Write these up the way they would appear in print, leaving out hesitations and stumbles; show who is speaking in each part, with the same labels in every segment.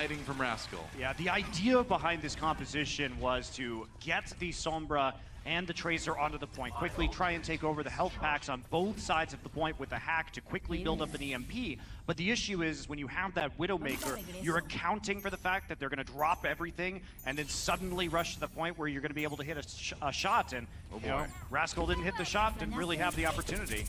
Speaker 1: hiding from Rascal.
Speaker 2: Yeah, the idea behind this composition was to get the Sombra and the Tracer onto the point, quickly try and take over the health packs on both sides of the point with the hack to quickly build up an EMP. But the issue is when you have that Widowmaker, you're accounting for the fact that they're going to drop everything and then suddenly rush to the point where you're going to be able to hit a shot. And you know, Rascal didn't hit the shot, didn't really have the opportunity.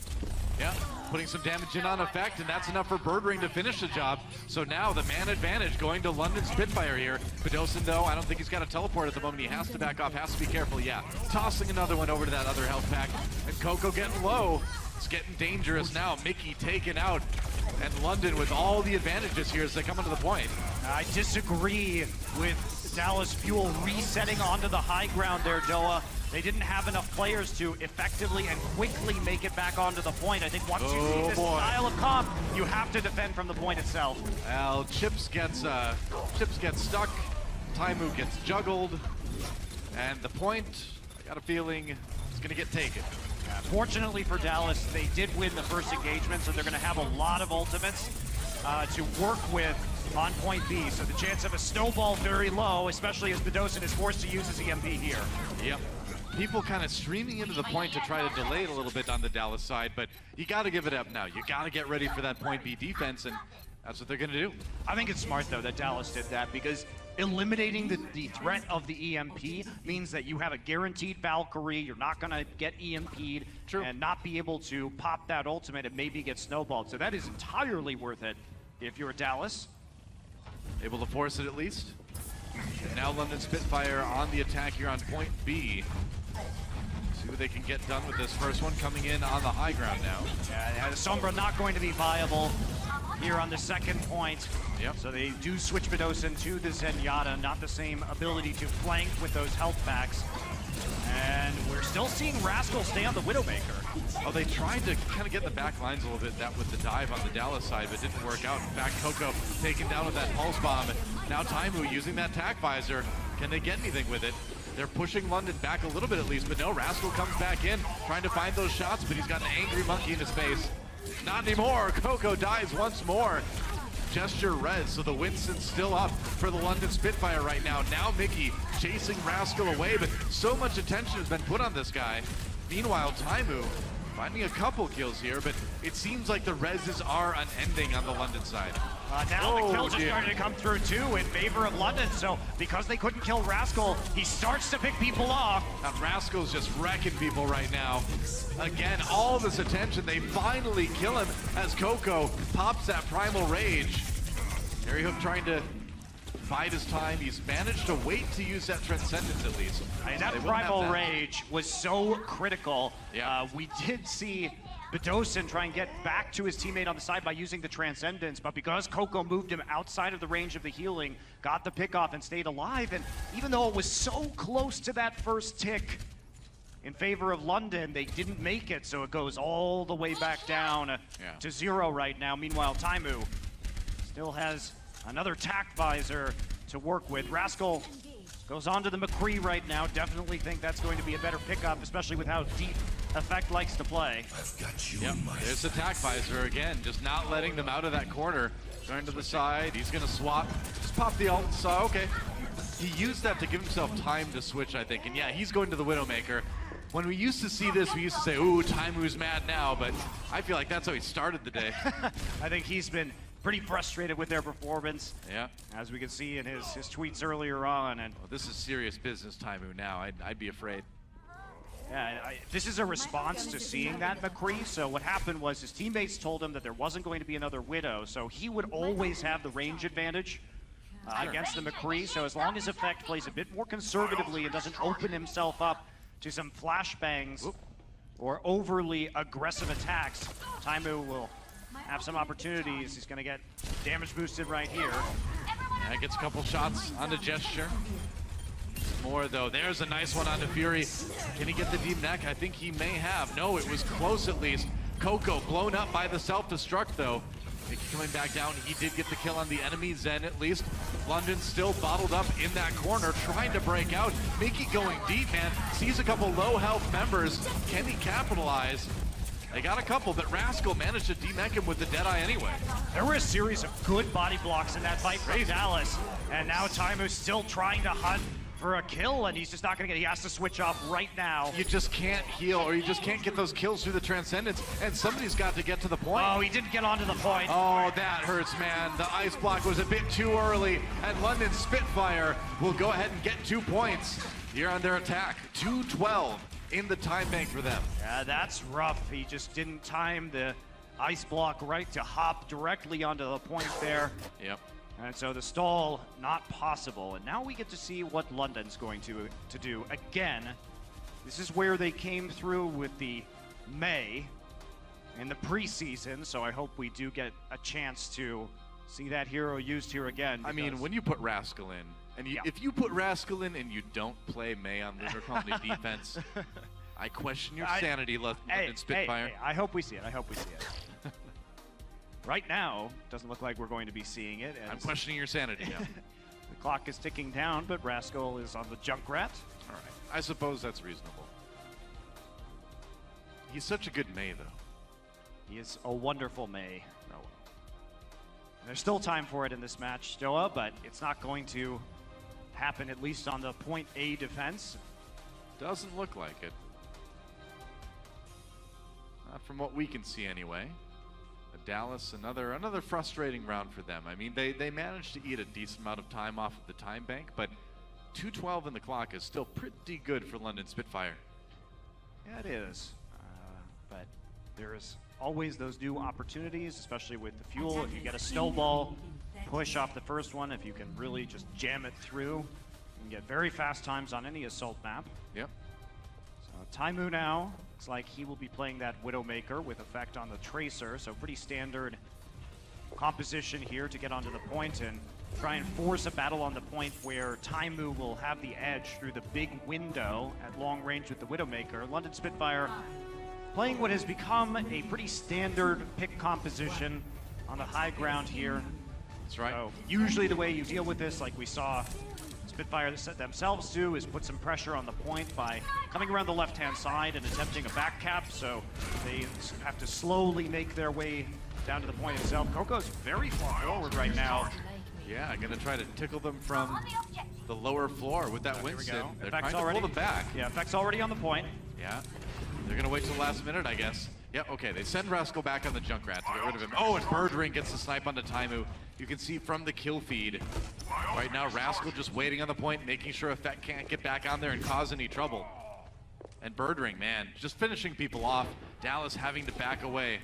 Speaker 1: Yeah, putting some damage in on effect, and that's enough for Birdring to finish the job. So now the man advantage going to London Spitfire here. Bedosian, though, I don't think he's got a teleport at the moment. He has to back off, has to be careful. Yeah, tossing another one over to that other health pack. And Coco getting low. It's getting dangerous now. Mickey taken out. And London with all the advantages here as they come onto the point.
Speaker 2: I disagree with Dallas Fuel resetting onto the high ground there, Doa. They didn't have enough players to effectively and quickly make it back onto the point. I think once you see this style of comp, you have to defend from the point itself.
Speaker 1: Well, Chips gets stuck, Taimu gets juggled, and the point, I got a feeling, is going to get taken.
Speaker 2: Fortunately for Dallas, they did win the first engagement, so they're going to have a lot of ultimates to work with on point B. So the chance of a snowball very low, especially as Bedosian is forced to use his EMP here.
Speaker 1: Yep. People kind of streaming into the point to try to delay it a little bit on the Dallas side, but you got to give it up now. You got to get ready for that point B defense, and that's what they're going to do.
Speaker 2: I think it's smart, though, that Dallas did that, because eliminating the threat of the EMP means that you have a guaranteed Valkyrie. You're not going to get EMP'd and not be able to pop that ultimate and maybe get snowballed. So that is entirely worth it if you're Dallas.
Speaker 1: Able to force it at least. And now London Spitfire on the attack here on point B. See what they can get done with this first one coming in on the high ground now.
Speaker 2: Yeah, the Sombra not going to be viable here on the second point.
Speaker 1: Yep.
Speaker 2: So they do switch Bedosian to the Zenyatta, not the same ability to flank with those health packs. And we're still seeing Rascal stay on the Widowmaker.
Speaker 1: Oh, they tried to kind of get in the back lines a little bit that with the dive on the Dallas side, but didn't work out. In fact, Coco taken down with that pulse bomb. Now Taimu using that tack visor. Can they get anything with it? They're pushing London back a little bit at least, but no, Rascal comes back in, trying to find those shots, but he's got an angry monkey in his face. Not anymore. Coco dies once more. Gesture res, so the Winston's still up for the London Spitfire right now. Now Mickey chasing Rascal away, but so much attention has been put on this guy. Meanwhile, Taimu finding a couple kills here, but it seems like the reses are unending on the London side.
Speaker 2: Now the kills are starting to come through too in favor of London, so because they couldn't kill Rascal, he starts to pick people off.
Speaker 1: And Rascal's just wrecking people right now. Again, all this attention, they finally kill him as Coco pops that Primal Rage. Harry Hook trying to bide his time. He's managed to wait to use that Transcendence at least.
Speaker 2: I mean, that Primal Rage was so critical.
Speaker 1: Yeah.
Speaker 2: We did see Bedosian try and get back to his teammate on the side by using the Transcendence, but because Coco moved him outside of the range of the healing, got the pick off and stayed alive, and even though it was so close to that first tick in favor of London, they didn't make it, so it goes all the way back down to 0 right now. Meanwhile, Taimu still has another tack visor to work with. Rascal goes on to the McCree right now. Definitely think that's going to be a better pickup, especially with how deep Effect likes to play.
Speaker 3: I've got you in my
Speaker 1: There's the attack visor again, just not letting them out of that corner. Going to the side, he's gonna swap. Just pop the ult, so okay. He used that to give himself time to switch, I think. And yeah, he's going to the Widowmaker. When we used to see this, we used to say, ooh, Taimu's mad now, but I feel like that's how he started the day.
Speaker 2: I think he's been pretty frustrated with their performance.
Speaker 1: Yeah.
Speaker 2: As we can see in his tweets earlier on. And
Speaker 1: well, this is serious business, Taimu, now. I'd be afraid.
Speaker 2: Yeah, this is a response to seeing that McCree. So what happened was his teammates told him that there wasn't going to be another Widow, so he would always have the range advantage against the McCree. So as long as Effect plays a bit more conservatively and doesn't open himself up to some flashbangs or overly aggressive attacks, Taimu will have some opportunities. He's gonna get damage boosted right here.
Speaker 1: Yeah, gets a couple shots onto Gesture. More though, there's a nice one onto Fury. Can he get the deep neck? I think he may have. No, it was close at least. Coco blown up by the self-destruct though. Mickey coming back down, he did get the kill on the enemy, Zen at least. London still bottled up in that corner, trying to break out. Mickey going deep, man. Sees a couple low health members. Can he capitalize? They got a couple, but Rascal managed to demech him with the Deadeye anyway.
Speaker 2: There were a series of good body blocks in that fight from
Speaker 1: Crazy.
Speaker 2: Dallas, and now Taimu's still trying to hunt for a kill, and he's just not gonna get, he has to switch off right now.
Speaker 1: You just can't heal, or you just can't get those kills through the Transcendence, and somebody's got to get to the point.
Speaker 2: Oh, he didn't get onto the point.
Speaker 1: Oh, that hurts, man. The ice block was a bit too early, and London Spitfire will go ahead and get 2 points here on their attack. 2-12 in the time bank for them.
Speaker 2: Yeah, that's rough. He just didn't time the ice block right to hop directly onto the point there.
Speaker 1: Yep.
Speaker 2: And so the stall, not possible. And now we get to see what London's going to do. Again, this is where they came through with the May in the preseason, so I hope we do get a chance to see that hero used here again.
Speaker 1: I mean, when you put Rascal in, and if you put Rascal in and you don't play May on Lunar Colony defense, I question your sanity, London Spitfire.
Speaker 2: Hey, I hope we see it. I hope we see it. Right now, doesn't look like we're going to be seeing it.
Speaker 1: I'm questioning your sanity now.
Speaker 2: The clock is ticking down, but Rascal is on the Junkrat.
Speaker 1: All right. I suppose that's reasonable. He's such a good May, though.
Speaker 2: He is a wonderful May. Oh, well. There's still time for it in this match, Joa, but it's not going to happen, at least on the point A defense.
Speaker 1: Doesn't look like it. Not from what we can see, anyway. Dallas, another frustrating round for them. I mean, they managed to eat a decent amount of time off of the time bank, but 2:12 in the clock is still pretty good for London Spitfire.
Speaker 2: Yeah, it is. But there's always those new opportunities, especially with the fuel. If you get a snowball push off the first one, if you can really just jam it through, you can get very fast times on any assault map.
Speaker 1: Yep.
Speaker 2: So Taimu now, looks like he will be playing that Widowmaker with effect on the Tracer, so pretty standard composition here to get onto the point and try and force a battle on the point where Taimu will have the edge through the big window at long range with the Widowmaker. London Spitfire playing what has become a pretty standard pick composition on the high ground here.
Speaker 1: That's right.
Speaker 2: So usually the way you deal with this, like we saw Spitfire themselves do, is put some pressure on the point by coming around the left-hand side and attempting a back cap, so they have to slowly make their way down to the point itself. Coco's very far forward right now.
Speaker 1: Yeah, gonna try to tickle them from the lower floor with that Winston. They're trying to pull them back.
Speaker 2: Yeah, Effect's already on the point.
Speaker 1: Yeah, they're gonna wait till the last minute, I guess. Yeah, okay, they send Rascal back on the Junkrat to get rid of him. Oh, and Birdring gets the snipe onto Taimu. You can see from the kill feed. Right now, Rascal just waiting on the point, making sure Effect can't get back on there and cause any trouble. And Birdring, man, just finishing people off. Dallas having to back away.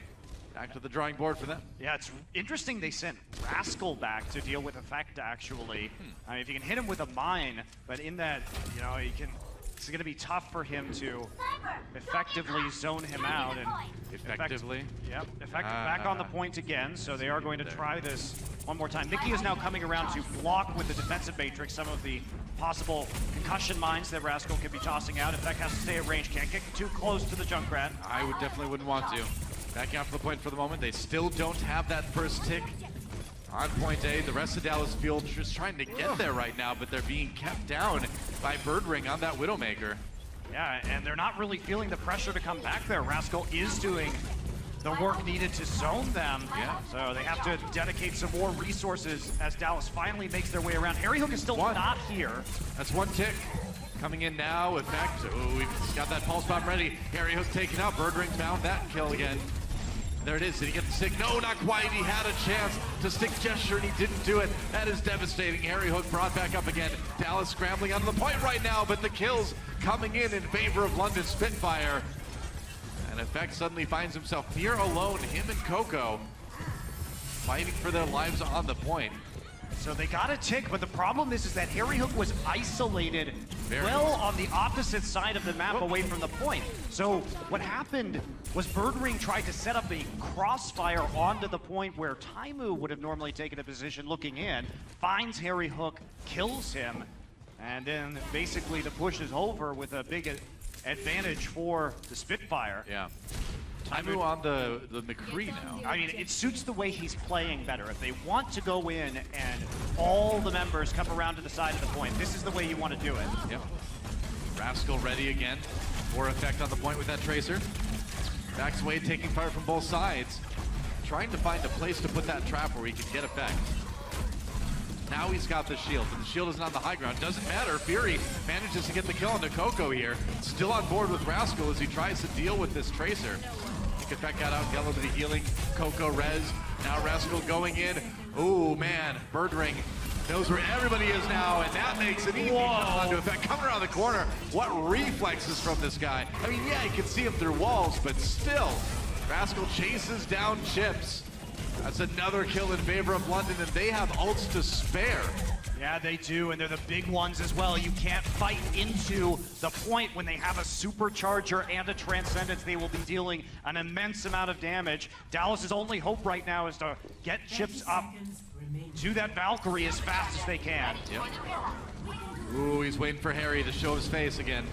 Speaker 1: Back to the drawing board for them.
Speaker 2: Yeah, it's interesting they sent Rascal back to deal with Effect, actually. I mean, if you can hit him with a mine, but in that, you know, it's going to be tough for him to effectively zone him out. And
Speaker 1: Effectively?
Speaker 2: Effect back on the point again, so they are going to try this one more time. Mickey is now coming around to block with the defensive matrix some of the possible concussion mines that Rascal could be tossing out. Effect has to stay at range, can't get too close to the Junkrat.
Speaker 1: I definitely wouldn't want to. Backing off the point for the moment. They still don't have that first tick on point A. The rest of Dallas field just trying to get there right now, but they're being kept down by Birdring on that Widowmaker.
Speaker 2: Yeah, and they're not really feeling the pressure to come back there. Rascal is doing the work needed to zone them.
Speaker 1: Yeah.
Speaker 2: So they have to dedicate some more resources as Dallas finally makes their way around. Harry Hook is still not here.
Speaker 1: That's one tick. Coming in now, Effect. Oh, we've got that pulse bomb ready. Harry Hook taken out. Birdring found that kill again. There it is. Did he get the stick? No, not quite. He had a chance to stick gesture and he didn't do it. That is devastating. Harry Hook brought back up again. Dallas scrambling onto the point right now, but the kills coming in favor of London Spitfire. And Effect suddenly finds himself near alone, him and Coco, fighting for their lives on the point.
Speaker 2: So they got a tick, but the problem is that Harry Hook was isolated on the opposite side of the map away from the point. So what happened was Birdring tried to set up a crossfire onto the point where Taimu would have normally taken a position looking in, finds Harry Hook, kills him, and then basically the push is over with a big advantage for the Spitfire.
Speaker 1: Yeah. Taimu on the McCree now.
Speaker 2: I mean, it suits the way he's playing better. If they want to go in and all the members come around to the side of the point, this is the way you want to do it.
Speaker 1: Yep. Rascal ready again for Effect on the point with that Tracer. Backs away, taking fire from both sides. Trying to find a place to put that trap where he can get effect. Now he's got the shield, but the shield isn't on the high ground. Doesn't matter. Fury manages to get the kill on Coco here. Still on board with Rascal as he tries to deal with this Tracer. Think effect got out, get a little bit of healing. Coco res. Now Rascal going in. Oh man, Bird Ring knows where everybody is now, and that makes it easy. Onto effect. Coming around the corner. What reflexes from this guy. I mean, yeah, you can see him through walls, but still, Rascal chases down Chips. That's another kill in favor of London, and they have ults to spare.
Speaker 2: Yeah, they do, and they're the big ones as well. You can't fight into the point when they have a supercharger and a transcendence. They will be dealing an immense amount of damage. Dallas's only hope right now is to get Chips up to that Valkyrie as fast as they can.
Speaker 1: Yep. Ooh, he's waiting for Harry to show his face again.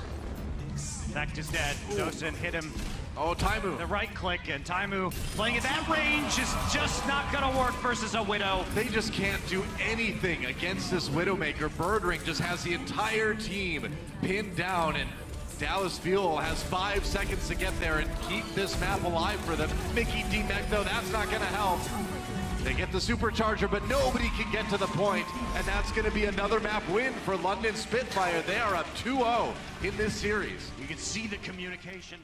Speaker 2: Effect is dead. Dosen hit him.
Speaker 1: Oh, Taimu.
Speaker 2: The right click, and Taimu playing at that range is just not gonna work versus a Widow.
Speaker 1: They just can't do anything against this Widowmaker. Bird Ring just has the entire team pinned down, and Dallas Fuel has 5 seconds to get there and keep this map alive for them. Mickey D Mech, though, that's not gonna help. They get the supercharger, but nobody can get to the point, and that's going to be another map win for London Spitfire. They are up 2-0 in this series.
Speaker 2: You can see the communication.